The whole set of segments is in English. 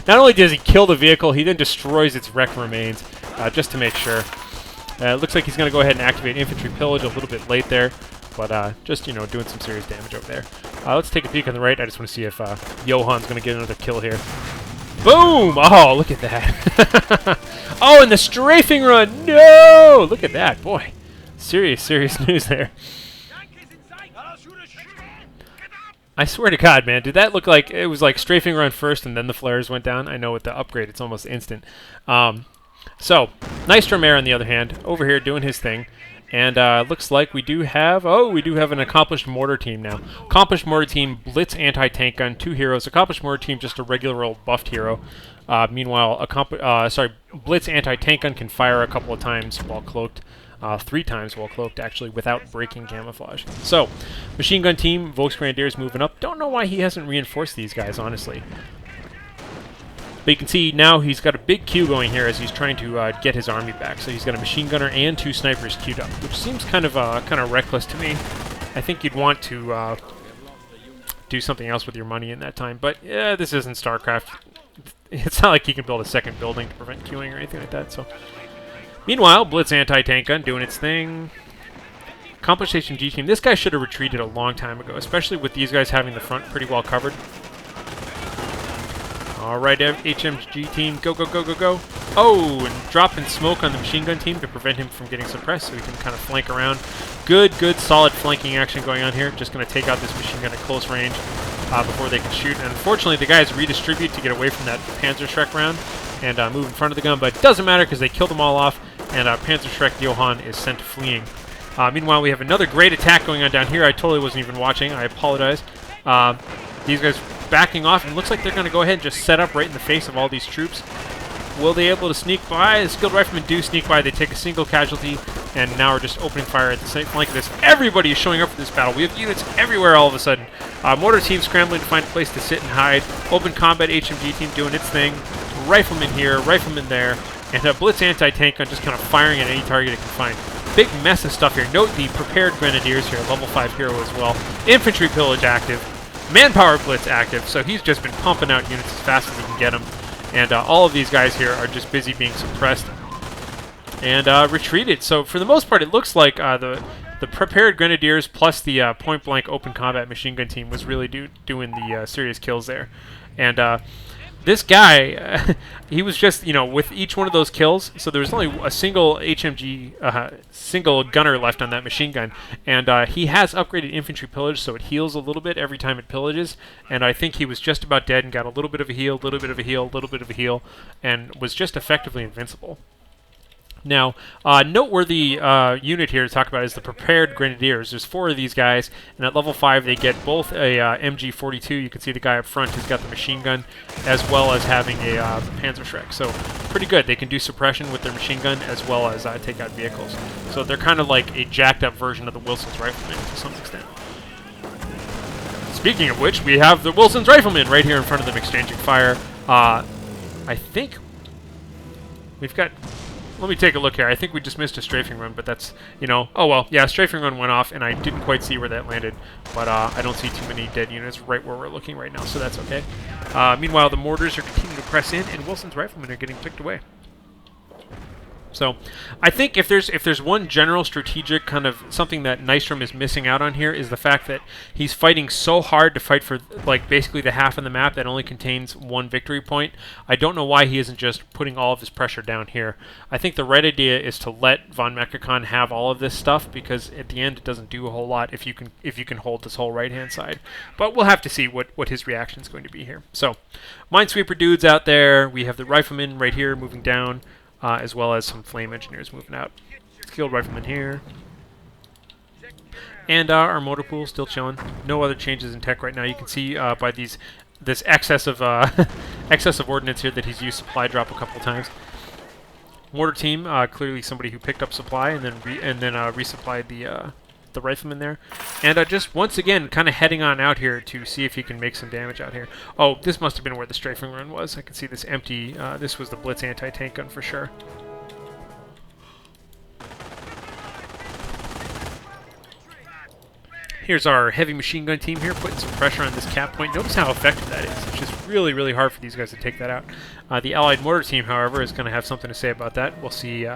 Not only does he kill the vehicle, he then destroys its wreck remains, just to make sure. It looks like he's going to go ahead and activate infantry pillage a little bit late there, but just, you know, doing some serious damage over there. Let's take a peek on the right. I just want to see if Johan's going to get another kill here. Boom! Oh, look at that. Oh, and the strafing run! No! Look at that, boy. Serious news there. I swear to God, man, did that look like it was like strafing run first and then the flares went down? I know with the upgrade, it's almost instant. So, nystromAir, on the other hand, over here doing his thing. And looks like we do have an accomplished mortar team now. Accomplished mortar team, blitz anti-tank gun, 2 heroes. Accomplished mortar team, just a regular old buffed hero. Meanwhile, blitz anti-tank gun can fire a couple of times while cloaked. 3 times while cloaked, actually, without breaking camouflage. So, machine gun team, Volksgrenadiers moving up. Don't know why he hasn't reinforced these guys, honestly. But you can see now he's got a big queue going here as he's trying to get his army back. So he's got a machine gunner and 2 snipers queued up, which seems kind of reckless to me. I think you'd want to do something else with your money in that time. But yeah, this isn't StarCraft. It's not like you can build a second building to prevent queuing or anything like that. So, meanwhile, blitz anti-tank gun doing its thing. Accomplished HMG team. This guy should have retreated a long time ago, especially with these guys having the front pretty well covered. Alright, HMG team, go, go, go, go, go. Oh, and dropping smoke on the machine gun team to prevent him from getting suppressed so he can kind of flank around. Good, solid flanking action going on here. Just going to take out this machine gun at close range before they can shoot. And unfortunately, the guys redistribute to get away from that Panzerschreck round and move in front of the gun, but it doesn't matter because they killed them all off, and Panzerschreck Johann is sent fleeing. Meanwhile, we have another great attack going on down here. I totally wasn't even watching. I apologize. These guys backing off, and it looks like they're going to go ahead and just set up right in the face of all these troops. Will they be able to sneak by? The skilled riflemen do sneak by. They take a single casualty, and now we're just opening fire at the same flank of this. Everybody is showing up for this battle. We have units everywhere all of a sudden. Mortar team scrambling to find a place to sit and hide. Open combat HMG team doing its thing. Riflemen here, riflemen there, and a blitz anti-tank gun just kind of firing at any target it can find. Big mess of stuff here. Note the prepared grenadiers here, level 5 hero as well. Infantry pillage active. Manpower blitz active, so he's just been pumping out units as fast as he can get them. And all of these guys here are just busy being suppressed and retreated. So for the most part, it looks like the prepared grenadiers plus the point-blank open combat machine gun team was really doing the serious kills there. And this guy, he was just, you know, with each one of those kills, so there was only a single HMG, single gunner left on that machine gun, and he has upgraded infantry pillage, so it heals a little bit every time it pillages, and I think he was just about dead and got a little bit of a heal, little bit of a heal, little bit of a heal, and was just effectively invincible. Now, noteworthy unit here to talk about is the prepared grenadiers. There's 4 of these guys, and at level 5 they get both a MG42. You can see the guy up front who's got the machine gun, as well as having a Panzerschreck. So pretty good. They can do suppression with their machine gun as well as take out vehicles. So they're kind of like a jacked up version of the Wilson's Riflemen to some extent. Speaking of which, we have the Wilson's Riflemen right here in front of them exchanging fire. I think we've got... Let me take a look here. I think we just missed a strafing run, but that's, you know, oh well, yeah, strafing run went off, and I didn't quite see where that landed, but I don't see too many dead units right where we're looking right now, so that's okay. Meanwhile, the mortars are continuing to press in, and Wilson's Riflemen are getting picked away. So, I think if there's one general strategic kind of something that Nystrom is missing out on here is the fact that he's fighting so hard to fight for like basically the half of the map that only contains 1 victory point. I don't know why he isn't just putting all of his pressure down here. I think the right idea is to let VonMechakon have all of this stuff, because at the end it doesn't do a whole lot if you can hold this whole right hand side. But we'll have to see what his reaction is going to be here. So, Minesweeper dudes out there. We have the riflemen right here moving down. As well as some flame engineers moving out. Skilled riflemen here. And our motor pool still chilling. No other changes in tech right now. You can see by this excess of ordnance here that he's used supply drop a couple of times. Mortar team, clearly somebody who picked up supply and then resupplied the rifleman there. And just once again kind of heading on out here to see if he can make some damage out here. Oh, this must have been where the strafing run was. I can see this empty. This was the blitz anti-tank gun for sure. Here's our heavy machine gun team here, putting some pressure on this cap point. Notice how effective that is. It's just really, really hard for these guys to take that out. The Allied mortar team, however, is going to have something to say about that. We'll see.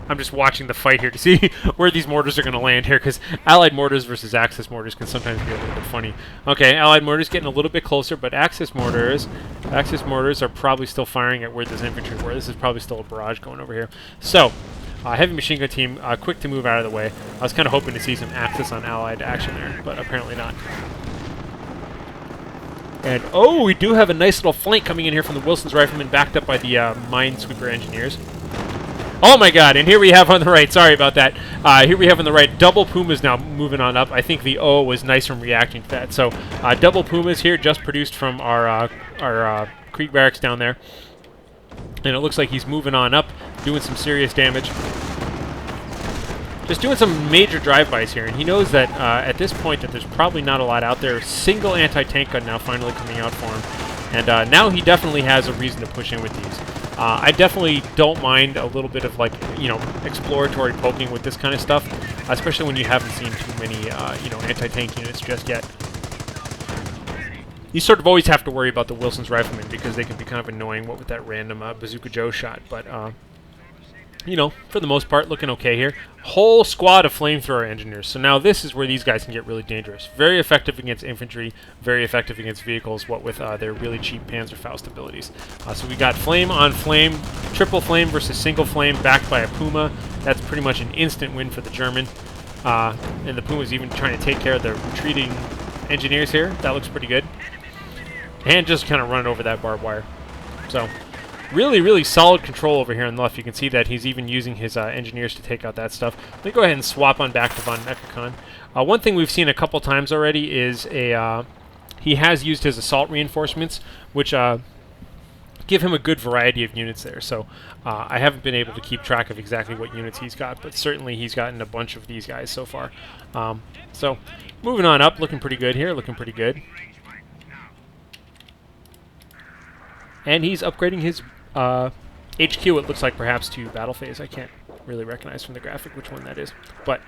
I'm just watching the fight here to see where these mortars are going to land here, because Allied mortars versus Axis mortars can sometimes be a little bit funny. Okay, Allied mortars getting a little bit closer, but Axis mortars are probably still firing at where this infantry were. This is probably still a barrage going over here. So, heavy machine gun team, quick to move out of the way. I was kind of hoping to see some Axis on Allied action there, but apparently not. And, oh, we do have a nice little flank coming in here from the Wilson's Riflemen, backed up by the Minesweeper Engineers. Oh my god, and here we have on the right, sorry about that, here we have on the right, double Pumas now moving on up. I think the O was nice from reacting to that. So, double Pumas here, just produced from our Krieg barracks down there. And it looks like he's moving on up, doing some serious damage. Just doing some major drive-bys here, and he knows that at this point that there's probably not a lot out there. Single anti-tank gun now finally coming out for him. And now he definitely has a reason to push in with these. I definitely don't mind a little bit of, like, you know, exploratory poking with this kind of stuff, especially when you haven't seen too many, you know, anti-tank units just yet. You sort of always have to worry about the Wilson's Riflemen because they can be kind of annoying, what with that random Bazooka Joe shot, but, you know, for the most part, looking okay here. Whole squad of flamethrower engineers. So now this is where these guys can get really dangerous. Very effective against infantry, very effective against vehicles, what with their really cheap Panzerfaust abilities. So we got flame on flame, triple flame versus single flame backed by a Puma. That's pretty much an instant win for the German. And the Puma's even trying to take care of the retreating engineers here. That looks pretty good. And just kind of running over that barbed wire. So, really, really solid control over here on the left. You can see that he's even using his engineers to take out that stuff. Let me go ahead and swap on back to VonMechakon. One thing we've seen a couple times already is he has used his assault reinforcements, which give him a good variety of units there. So I haven't been able to keep track of exactly what units he's got, but certainly he's gotten a bunch of these guys so far. So moving on up, looking pretty good here, looking pretty good. And he's upgrading his HQ, it looks like, perhaps to battle phase. I can't really recognize from the graphic which one that is. But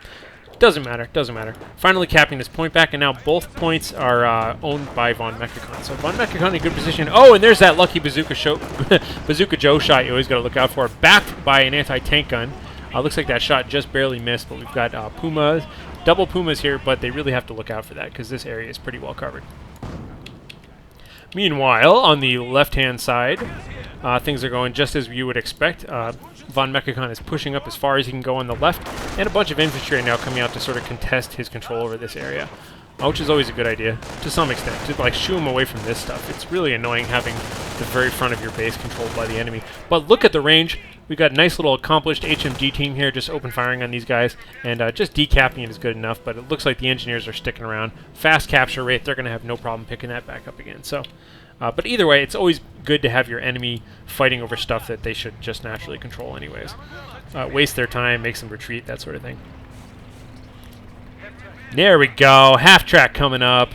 doesn't matter, doesn't matter. Finally capping this point back, and now both points are owned by VonMechakon. So VonMechakon in a good position. Oh, and there's that lucky Bazooka Joe shot you always got to look out for. Backed by an anti-tank gun. Looks like that shot just barely missed, but we've got Pumas, double Pumas here, but they really have to look out for that because this area is pretty well covered. Meanwhile, on the left-hand side, things are going just as you would expect. VonMechakon is pushing up as far as he can go on the left, and a bunch of infantry are now coming out to sort of contest his control over this area, which is always a good idea, to some extent, to like shoo him away from this stuff. It's really annoying having the very front of your base controlled by the enemy. But look at the range. We've got a nice little accomplished HMG team here, just open firing on these guys, and just decapping it is good enough, but it looks like the engineers are sticking around. Fast capture rate, they're going to have no problem picking that back up again. So, but either way, it's always good to have your enemy fighting over stuff that they should just naturally control anyways. Waste their time, makes them retreat, that sort of thing. There we go, half-track coming up.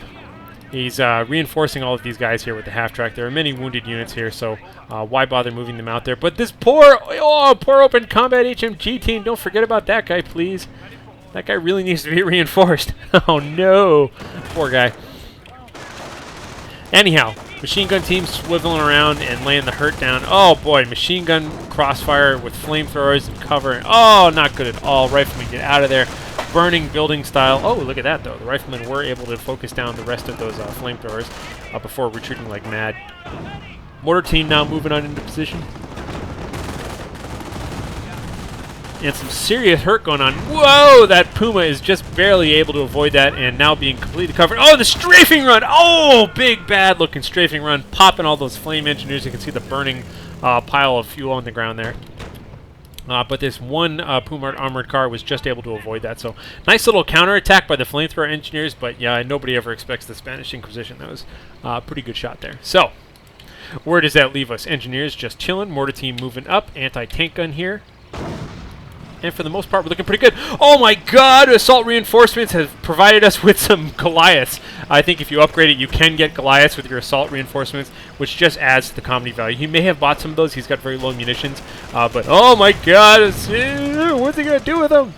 He's reinforcing all of these guys here with the half-track. There are many wounded units here, so why bother moving them out there? But this poor open combat HMG team, don't forget about that guy, please. That guy really needs to be reinforced. Oh, no. Poor guy. Anyhow, machine gun team swiveling around and laying the hurt down. Oh, boy, machine gun crossfire with flamethrowers and cover. Oh, not good at all. Riflemen, get out of there. Burning building style. Oh, look at that, though. The riflemen were able to focus down the rest of those flamethrowers before retreating like mad. Mortar team now moving on into position. And some serious hurt going on. Whoa! That Puma is just barely able to avoid that and now being completely covered. Oh, the strafing run! Oh, big bad looking strafing run. Popping all those flame engineers. You can see the burning pile of fuel on the ground there. But this one Puma armored car was just able to avoid that. So nice little counterattack by the flamethrower engineers, but yeah, nobody ever expects the Spanish Inquisition. That was a pretty good shot there. So where does that leave us? Engineers just chilling. Mortar team moving up. Anti-tank gun here. And for the most part, we're looking pretty good. Oh my god! Assault reinforcements have provided us with some Goliaths. I think if you upgrade it, you can get Goliaths with your assault reinforcements, which just adds to the comedy value. He may have bought some of those. He's got very low munitions. But oh my god! What's he going to do with them?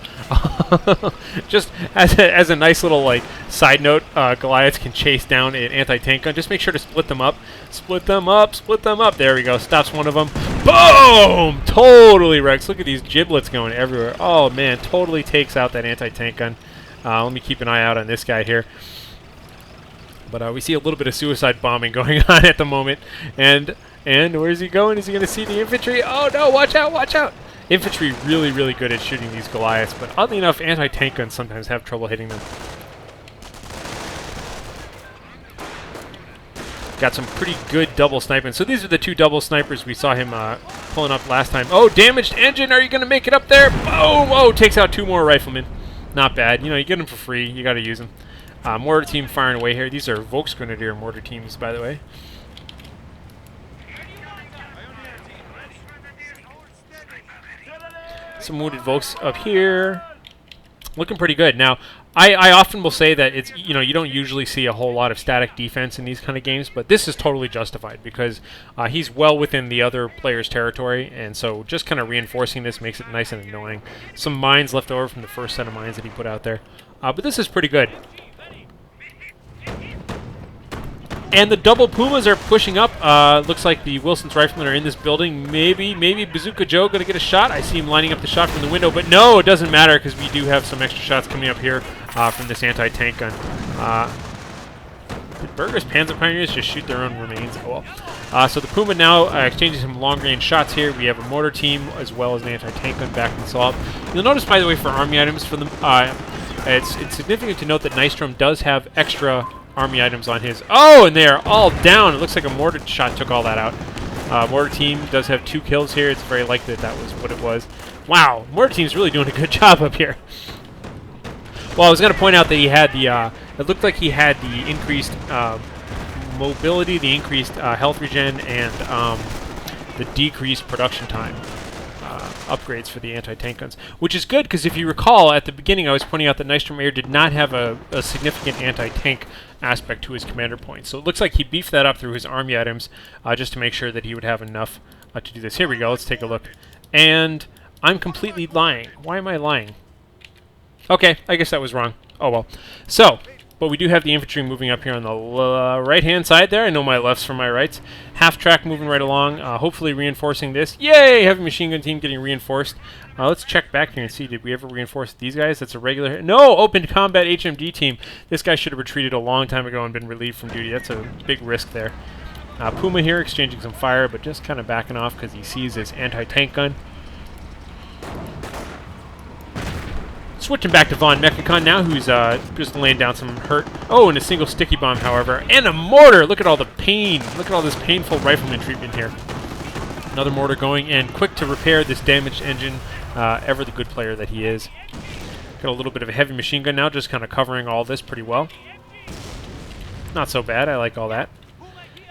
Just as a nice little like side note, Goliaths can chase down an anti-tank gun. Just make sure to split them up. Split them up, split them up. There we go. Stops one of them. Boom! Totally wrecks. Look at these giblets going everywhere. Oh man, totally takes out that anti-tank gun. Let me keep an eye out on this guy here. But we see a little bit of suicide bombing going on at the moment. And where's he going? Is he going to see the infantry? Oh no, watch out, watch out! Infantry really, really good at shooting these Goliaths, but oddly enough, anti-tank guns sometimes have trouble hitting them. Got some pretty good double sniping. So these are the 2 double snipers we saw him pulling up last time. Oh, damaged engine! Are you going to make it up there? Boom! Oh, takes out 2 more riflemen. Not bad. You know, you get them for free. You got to use them. Mortar team firing away here. These are Volksgrenadier mortar teams, by the way. Some wounded Volks up here. Looking pretty good. Now, I often will say that it's, you know, you don't usually see a whole lot of static defense in these kind of games, but this is totally justified because he's well within the other player's territory, and so just kind of reinforcing this makes it nice and annoying. Some mines left over from the first set of mines that he put out there. But this is pretty good. And the double Pumas are pushing up. Looks like the Wilson's Riflemen are in this building. Maybe Bazooka Joe going to get a shot. I see him lining up the shot from the window, but no, it doesn't matter because we do have some extra shots coming up here from this anti-tank gun. Did Burger's Panzer Pioneers just shoot their own remains? Oh well. So the Puma now exchanging some long-range shots here. We have a mortar team as well as an anti-tank gun backing this all up. You'll notice, by the way, for army items, for them, it's significant to note that Nystrom does have extra army items on his. Oh, and they are all down. It looks like a mortar shot took all that out. Mortar team does have 2 kills here. It's very likely that was what it was. Wow, mortar team's really doing a good job up here. Well, I was going to point out that he had the. It looked like he had the increased mobility, the increased health regen, and the decreased production time. Upgrades for the anti-tank guns, which is good because if you recall at the beginning I was pointing out that nystromAir did not have a significant anti-tank aspect to his commander points, so it looks like he beefed that up through his army items just to make sure that he would have enough to do this. Here we go, let's take a look. And I'm completely lying. Why am I lying? Okay, I guess that was wrong. Oh well. So, but we do have the infantry moving up here on the right-hand side there. I know my lefts from my rights. Half track moving right along, hopefully reinforcing this. Yay! Heavy machine gun team getting reinforced. Let's check back here and see, did we ever reinforce these guys? That's a regular... No! Open combat HMD team. This guy should have retreated a long time ago and been relieved from duty. That's a big risk there. Puma here exchanging some fire, but just kind of backing off because he sees his anti-tank gun. Switching back to VonMechakon now, who's just laying down some hurt. Oh, and a single sticky bomb, however. And a mortar! Look at all the pain. Look at all this painful rifleman treatment here. Another mortar going, and quick to repair this damaged engine. Ever the good player that he is. Got a little bit of a heavy machine gun now, just kind of covering all this pretty well. Not so bad. I like all that.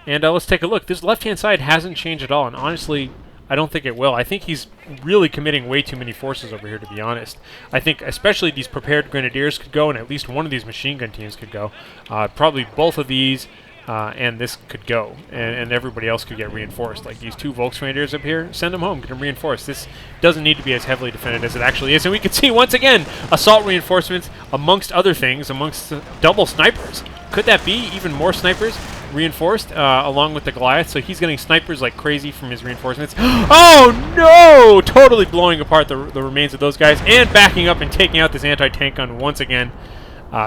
And let's take a look. This left-hand side hasn't changed at all, and honestly, I don't think it will. I think he's really committing way too many forces over here, to be honest. I think especially these prepared grenadiers could go, and at least one of these machine gun teams could go. Probably both of these, and this could go. And everybody else could get reinforced. Like these 2 Volksgrenadiers up here, send them home, get them reinforced. This doesn't need to be as heavily defended as it actually is. And we can see, once again, assault reinforcements, amongst other things, amongst double snipers. Could that be even more snipers reinforced along with the Goliath? So he's getting snipers like crazy from his reinforcements. Oh no! Totally blowing apart the remains of those guys and backing up and taking out this anti-tank gun once again.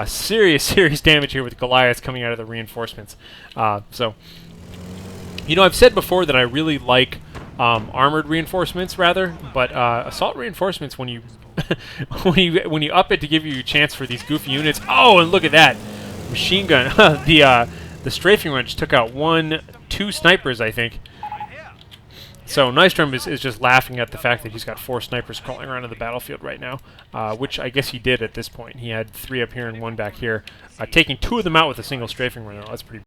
Serious damage here with Goliaths coming out of the reinforcements. So, you know, I've said before that I really like armored reinforcements rather, but assault reinforcements, when you when you up it to give you a chance for these goofy units. Oh, and look at that machine gun! The strafing wrench took out 2 snipers, I think. So Nystrom is just laughing at the fact that he's got 4 snipers crawling around in the battlefield right now, which I guess he did at this point. He had 3 up here and 1 back here, taking 2 of them out with a single strafing rifle. That's pretty